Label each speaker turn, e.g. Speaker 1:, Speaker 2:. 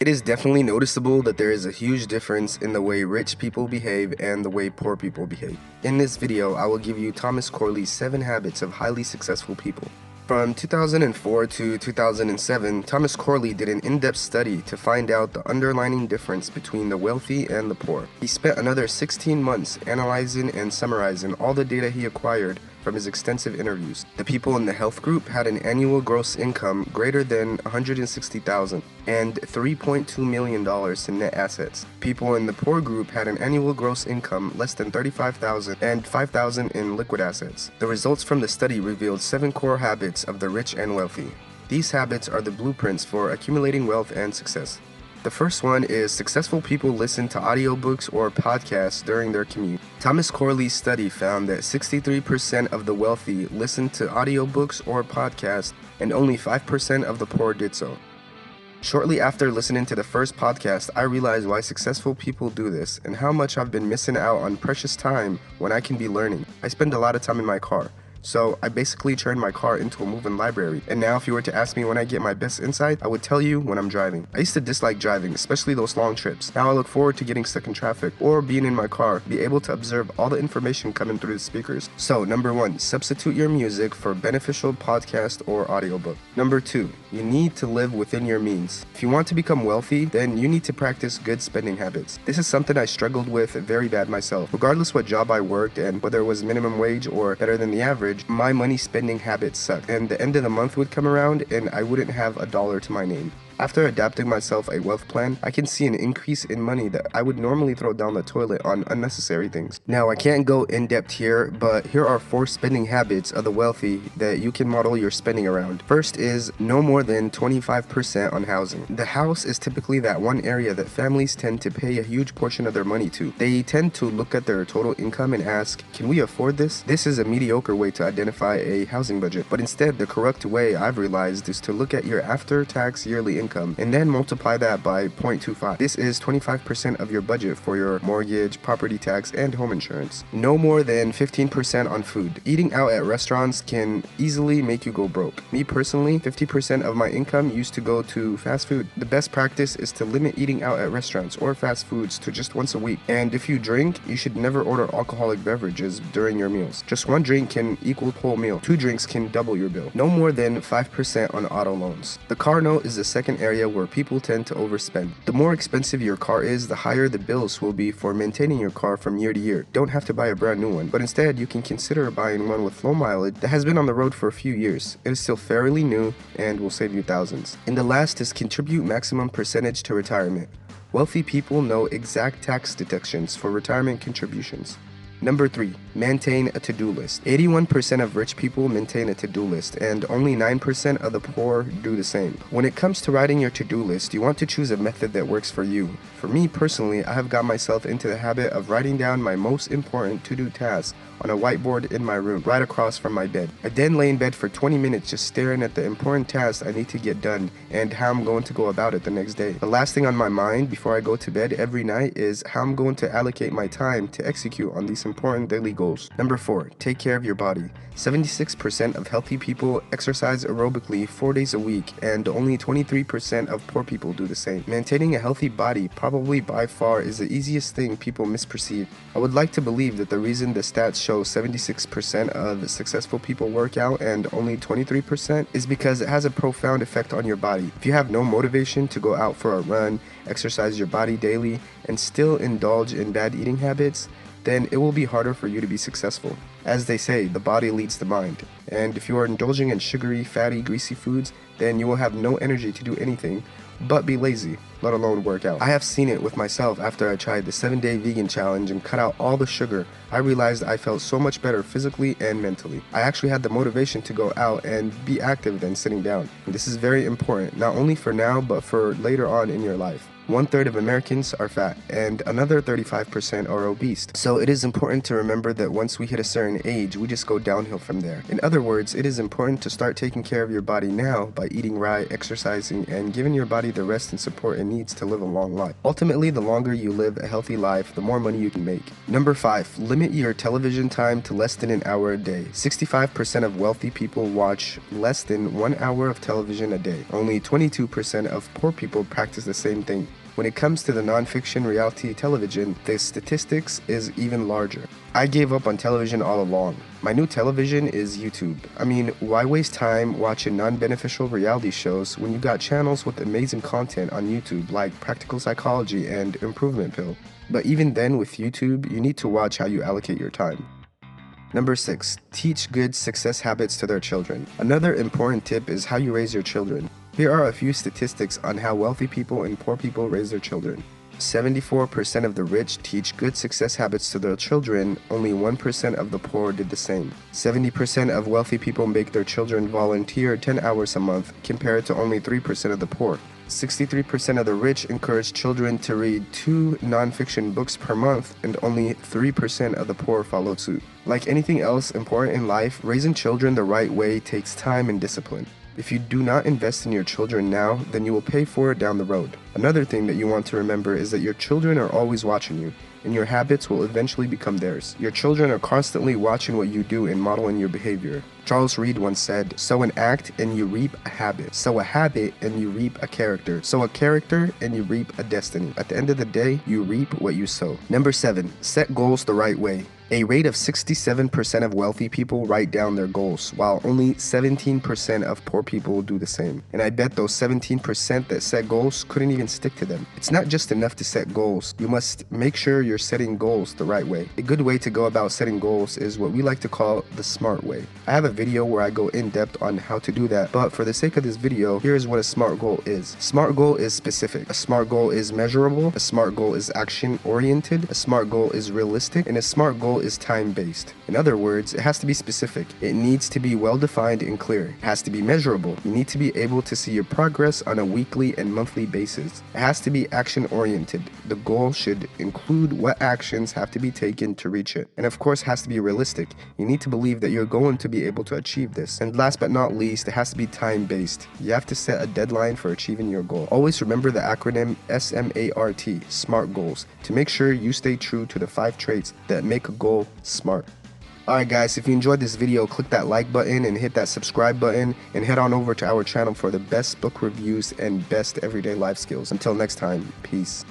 Speaker 1: It is definitely noticeable that there is a huge difference in the way rich people behave and the way poor people behave. In this video, I will give you Thomas Corley's 7 habits of highly successful people. From 2004 to 2007, Thomas Corley did an in-depth study to find out the underlying difference between the wealthy and the poor. He spent another 16 months analyzing and summarizing all the data he acquired from his extensive interviews. The people in the health group had an annual gross income greater than $160,000 and $3.2 million in net assets. People in the poor group had an annual gross income less than $35,000 and $5,000 in liquid assets. The results from the study revealed 7 core habits of the rich and wealthy. These habits are the blueprints for accumulating wealth and success. The first one is successful people listen to audiobooks or podcasts during their commute. Thomas Corley's study found that 63% of the wealthy listened to audiobooks or podcasts, and only 5% of the poor did so. Shortly after listening to the first podcast, I realized why successful people do this and how much I've been missing out on precious time when I can be learning. I spend a lot of time in my car. So I basically turned my car into a moving library. And now if you were to ask me when I get my best insight, I would tell you when I'm driving. I used to dislike driving, especially those long trips. Now I look forward to getting stuck in traffic or being in my car, be able to observe all the information coming through the speakers. So number 1, substitute your music for beneficial podcast or audiobook. Number 2, you need to live within your means. If you want to become wealthy, then you need to practice good spending habits. This is something I struggled with very bad myself. Regardless what job I worked and whether it was minimum wage or better than the average, my money spending habits sucked, and the end of the month would come around and I wouldn't have a dollar to my name. After adapting myself a wealth plan, I can see an increase in money that I would normally throw down the toilet on unnecessary things. Now, I can't go in depth here, but here are 4 spending habits of the wealthy that you can model your spending around. First is no more than 25% on housing. The house is typically that one area that families tend to pay a huge portion of their money to. They tend to look at their total income and ask, can we afford this? This is a mediocre way to identify a housing budget, but instead the correct way I've realized is to look at your after-tax yearly income and then multiply that by 0.25. This is 25% of your budget for your mortgage, property tax, and home insurance. No more than 15% on food. Eating out at restaurants can easily make you go broke. Me personally, 50% of my income used to go to fast food. The best practice is to limit eating out at restaurants or fast foods to just once a week. And if you drink, you should never order alcoholic beverages during your meals. Just 1 drink can equal whole meal. 2 drinks can double your bill. No more than 5% on auto loans. The car note is the second area where people tend to overspend. The more expensive your car is, the higher the bills will be for maintaining your car from year to year. Don't have to buy a brand new one, but instead you can consider buying one with low mileage that has been on the road for a few years. It is still fairly new and will save you thousands. And the last is contribute maximum percentage to retirement. Wealthy people know exact tax deductions for retirement contributions. Number 3, maintain a to-do list. 81% of rich people maintain a to-do list, and only 9% of the poor do the same. When it comes to writing your to-do list, you want to choose a method that works for you. For me personally, I have got myself into the habit of writing down my most important to-do tasks on a whiteboard in my room, right across from my bed. I then lay in bed for 20 minutes just staring at the important tasks I need to get done and how I'm going to go about it the next day. The last thing on my mind before I go to bed every night is how I'm going to allocate my time to execute on these important daily goals. Number 4, take care of your body. 76% of healthy people exercise aerobically 4 days a week, and only 23% of poor people do the same. Maintaining a healthy body probably by far is the easiest thing people misperceive. I would like to believe that the reason the stats show 76% of successful people work out and only 23% is because it has a profound effect on your body. If you have no motivation to go out for a run, exercise your body daily, and still indulge in bad eating habits, then it will be harder for you to be successful. As they say, the body leads the mind. And if you are indulging in sugary, fatty, greasy foods, then you will have no energy to do anything but be lazy, let alone work out. I have seen it with myself after I tried the 7-day vegan challenge and cut out all the sugar. I realized I felt so much better physically and mentally. I actually had the motivation to go out and be active than sitting down. And this is very important, not only for now, but for later on in your life. 1/3 of Americans are fat, and another 35% are obese. So it is important to remember that once we hit a certain age, we just go downhill from there. In other words, it is important to start taking care of your body now by by eating right, exercising, and giving your body the rest and support it needs to live a long life. Ultimately, the longer you live a healthy life, the more money you can make. Number 5. Limit your television time to less than an hour a day. 65% of wealthy people watch less than 1 hour of television a day. Only 22% of poor people practice the same thing. When it comes to the non-fiction reality television, the statistics is even larger. I gave up on television all along. My new television is YouTube. I mean, why waste time watching non-beneficial reality shows when you got channels with amazing content on YouTube like Practical Psychology and Improvement Pill? But even then, with YouTube, you need to watch how you allocate your time. Number 6. Teach good success habits to their children. Another important tip is how you raise your children. Here are a few statistics on how wealthy people and poor people raise their children. 74% of the rich teach good success habits to their children, only 1% of the poor did the same. 70% of wealthy people make their children volunteer 10 hours a month, compared to only 3% of the poor. 63% of the rich encourage children to read 2 non-fiction books per month, and only 3% of the poor follow suit. Like anything else important in life, raising children the right way takes time and discipline. If you do not invest in your children now, then you will pay for it down the road. Another thing that you want to remember is that your children are always watching you, and your habits will eventually become theirs. Your children are constantly watching what you do and modeling your behavior. Charles Reed once said, "Sow an act and you reap a habit. Sow a habit and you reap a character. Sow a character and you reap a destiny." At the end of the day, you reap what you sow. Number 7. Set goals the right way. A rate of 67% of wealthy people write down their goals, while only 17% of poor people do the same. And I bet those 17% that set goals couldn't even stick to them. It's not just enough to set goals. You must make sure you're setting goals the right way. A good way to go about setting goals is what we like to call the SMART way. I have a video where I go in depth on how to do that, but for the sake of this video, here is what a SMART goal is. SMART goal is specific. A SMART goal is measurable. A SMART goal is action oriented. A SMART goal is realistic. And a SMART goal is time-based. In other words, it has to be specific. It needs to be well-defined and clear. It has to be measurable. You need to be able to see your progress on a weekly and monthly basis. It has to be action-oriented. The goal should include what actions have to be taken to reach it. And of course, it has to be realistic. You need to believe that you're going to be able to achieve this. And last but not least, it has to be time-based. You have to set a deadline for achieving your goal. Always remember the acronym SMART, SMART goals, to make sure you stay true to the 5 traits that make a goal SMART. Alright guys, if you enjoyed this video, click that like button and hit that subscribe button, and head on over to our channel for the best book reviews and best everyday life skills. Until next time, peace.